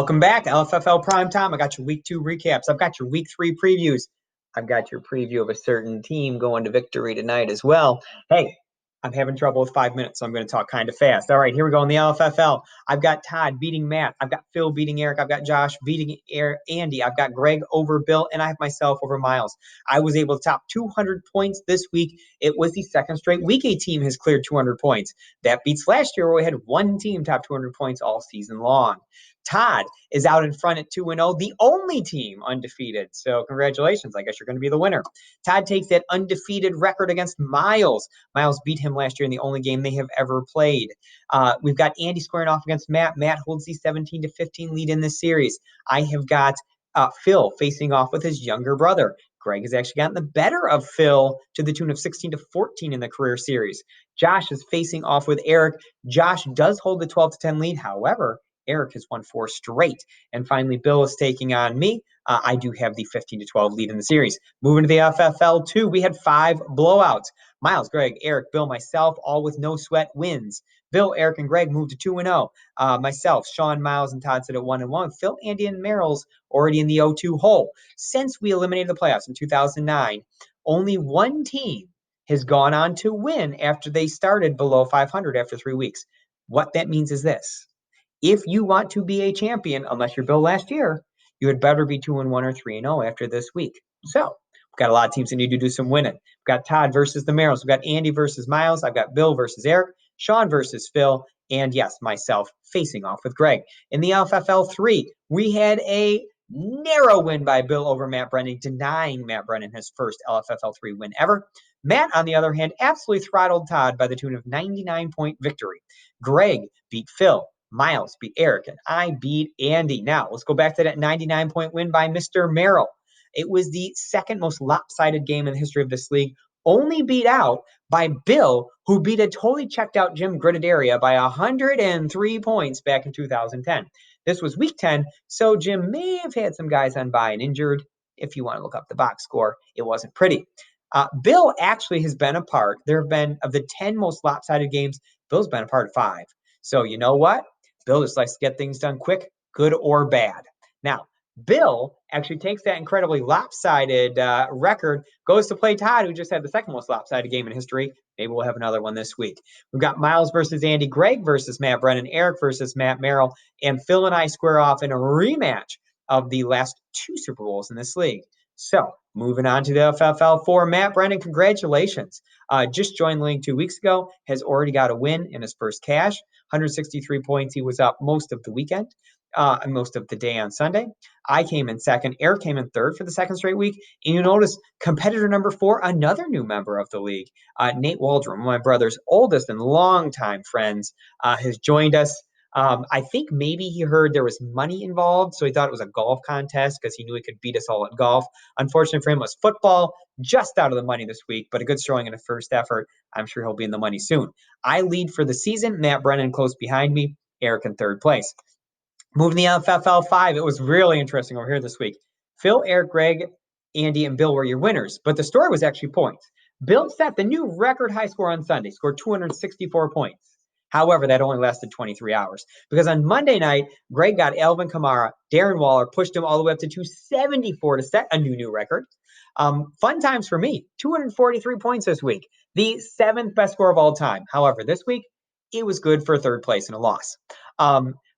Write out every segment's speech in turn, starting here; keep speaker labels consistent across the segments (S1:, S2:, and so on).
S1: Welcome back, LFFL Prime Time. I got your week 2 recaps. I've got your week 3 previews. I've got your preview of a certain team going to victory tonight as well. Hey, I'm having trouble with 5 minutes, so I'm going to talk kind of fast. All right, here we go in the LFFL. I've got Todd beating Matt. I've got Phil beating Eric. I've got Josh beating Andy. I've got Greg over Bill, and I have myself over Miles. I was able to top 200 points this week. It was the second straight week a team has cleared 200 points. That beats last year where we had one team top 200 points all season long. Todd is out in front at 2-0, the only team undefeated. So congratulations. I guess you're going to be the winner. Todd takes that undefeated record against Miles. Miles beat him last year in the only game they have ever played. We've got Andy squaring off against Matt. Matt holds the 17-15 lead in this series. I have got Phil facing off with his younger brother. Greg has actually gotten the better of Phil to the tune of 16-14 in the career series. Josh is facing off with Eric. Josh does hold the 12-10 lead. However, Eric has won 4 straight. And finally, Bill is taking on me. I do have the 15-12 lead in the series. Moving to the FFL 2, we had 5 blowouts. Miles, Greg, Eric, Bill, myself, all with no sweat wins. Bill, Eric, and Greg moved to 2-0. Myself, Sean, Miles, and Todd sit at 1-1. Phil, Andy, and Merrill's already in the 0-2 hole. Since we eliminated the playoffs in 2009, only one team has gone on to win after they started below 500 after 3 weeks. What that means is this. If you want to be a champion, unless you're Bill last year, you had better be 2-1 or 3-0 after this week. So we've got a lot of teams that need to do some winning. We've got Todd versus the Merrills. We've got Andy versus Miles. I've got Bill versus Eric, Sean versus Phil, and yes, myself facing off with Greg. In the LFFL 3, we had a narrow win by Bill over Matt Brennan, denying Matt Brennan his first LFFL 3 win ever. Matt, on the other hand, absolutely throttled Todd by the tune of 99-point victory. Greg beat Phil. Miles beat Eric, and I beat Andy. Now, let's go back to that 99-point win by Mr. Merrill. It was the second most lopsided game in the history of this league, only beat out by Bill, who beat a totally checked out Jim Gritadaria by 103 points back in 2010. This was week 10, so Jim may have had some guys on bye and injured. If you want to look up the box score, it wasn't pretty. Bill actually has been a part. There have been, of the 10 most lopsided games, Bill's been a part of 5. So you know what? Bill just likes to get things done quick, good or bad. Now, Bill actually takes that incredibly lopsided record, goes to play Todd, who just had the second most lopsided game in history. Maybe we'll have another one this week. We've got Miles versus Andy, Greg versus Matt Brennan, Eric versus Matt Merrill, and Phil and I square off in a rematch of the last 2 Super Bowls in this league. So, moving on to the FFL 4, Matt Brennan, congratulations. Just joined the league 2 weeks ago, has already got a win in his first cash. 163 points. He was up most of the weekend, and most of the day on Sunday. I came in second. Eric came in third for the second straight week. And you notice competitor number 4, another new member of the league, Nate Waldron, one of my brother's oldest and longtime friends, has joined us. I think maybe he heard there was money involved, so he thought it was a golf contest because he knew he could beat us all at golf. Unfortunately for him, it was football, just out of the money this week, but a good showing in a first effort. I'm sure he'll be in the money soon. I lead for the season. Matt Brennan close behind me. Eric in third place. Moving the LFFL 5, it was really interesting over here this week. Phil, Eric, Greg, Andy, and Bill were your winners, but the story was actually points. Bill set the new record high score on Sunday, scored 264 points. However, that only lasted 23 hours because on Monday night, Greg got Alvin Kamara, Darren Waller, pushed him all the way up to 274 to set a new record. Fun times for me, 243 points this week, the 7th best score of all time. However, this week, it was good for third place in a loss.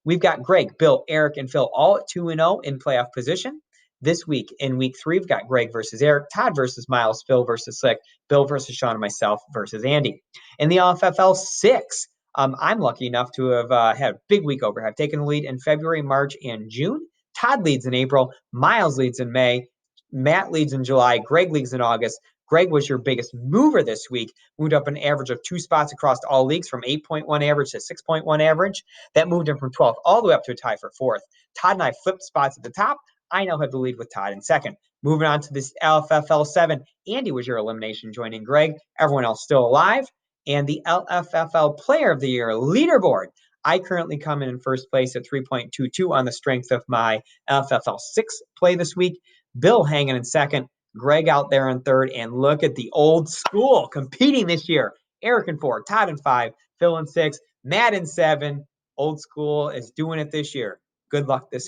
S1: We've got Greg, Bill, Eric, and Phil all at 2-0 in playoff position. This week, in week 3, we've got Greg versus Eric, Todd versus Miles, Phil versus Slick, Bill versus Sean, and myself versus Andy. In the LFFL 6, I'm lucky enough to have had a big week over. I've taken the lead in February, March, and June. Todd leads in April. Miles leads in May. Matt leads in July. Greg leads in August. Greg was your biggest mover this week, moved up an average of 2 spots across all leagues from 8.1 average to 6.1 average. That moved him from 12th all the way up to a tie for 4th. Todd and I flipped spots at the top. I now have the lead with Todd in second. Moving on to this LFFL 7, Andy was your elimination, joining Greg. Everyone else still alive. And the LFFL Player of the Year leaderboard, I currently come in first place at 3.22 on the strength of my LFFL 6 play this week. Bill hanging in second. Greg out there in third, and look at the old school competing this year. Eric in 4, Todd in 5, Phil in 6, Matt in 7. Old school is doing it this year. Good luck this